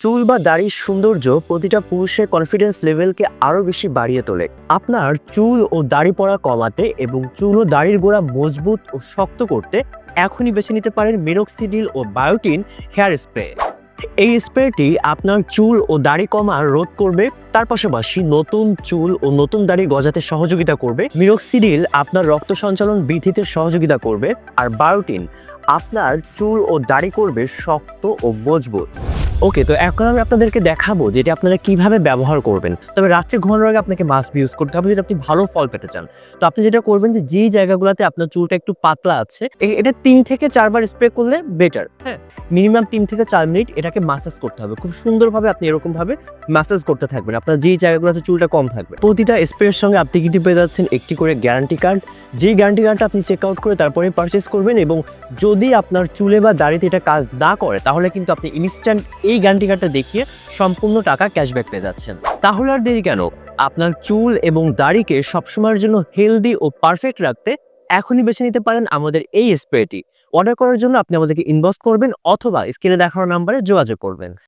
চুল বা দাড়ির সৌন্দর্য প্রতিটা পুরুষের কনফিডেন্স লেভেলকে আরো বেশি বাড়িয়ে তোলে। আপনার চুল ও দাড়ি পড়া কমাতে এবং চুল ও দাড়ির গোড়া মজবুত ও শক্ত করতে এখনই বেছে নিতে পারেন মিনোক্সিডিল ও বায়োটিন হেয়ার স্প্রে। এই স্প্রেটি আপনার চুল ও দাড়ি কমা রোধ করবে, তার পাশাপাশি নতুন চুল ও নতুন দাড়ি গজাতে সহযোগিতা করবে। মিনোক্সিডিল আপনার রক্ত সঞ্চালন বৃদ্ধিতে সহযোগিতা করবে, আর বায়োটিন আপনার চুল ও দাড়ি করবে শক্ত ও মজবুত। ওকে, তো এখন আমি আপনাদেরকে দেখাবো যেটা আপনারা কিভাবে ব্যবহার করবেন। তবে রাত্রে ঘুমানোর আগে আপনাকে মাস্ক ইউজ করতে হবে যদি আপনি ভালো ফল পেতে চান। তো আপনি যেটা করবেন যে যেই জায়গাগুলোতে আপনার চুলটা একটু পাতলা আছে, এটা 3 থেকে 4 বার স্প্রে করলে বেটার। হ্যাঁ, মিনিমাম 3 থেকে 4 মিনিট এটাকে মাসাজ করতে হবে। খুব সুন্দরভাবে আপনি এরকম ভাবে মাসাজ করতে থাকবেন আপনার যেই জায়গাগুলোতে চুলটা কম থাকবে। প্রতিটা স্প্রের সঙ্গে আপনি কিন্তু পেয়ে যাচ্ছেন একটি করে গ্যারান্টি কার্ড। যেই গ্যারান্টি কার্ডটা আপনি চেক আউট করে তারপরে পারচেস করবেন, এবং যদি আপনার চুলে বা দাড়িতে এটা কাজ না করে তাহলে কিন্তু আপনি ইনস্ট্যান্ট এই গ্যারান্টি কার্ডটা দেখিয়ে সম্পূর্ণ টাকা ক্যাশব্যাক পেয়ে যাচ্ছেন। তাহলে আর দেরি কেন, আপনার চুল এবং দাড়িকে সবসময়ের জন্য হেলদি ও পারফেক্ট রাখতে এখনই বেছে নিতে পারেন আমাদের এই স্প্রেটি। অর্ডার করার জন্য আপনি আমাদেরকে ইনবক্স করবেন অথবা স্ক্রিনে দেখানো নাম্বারে যোগাযোগ করবেন।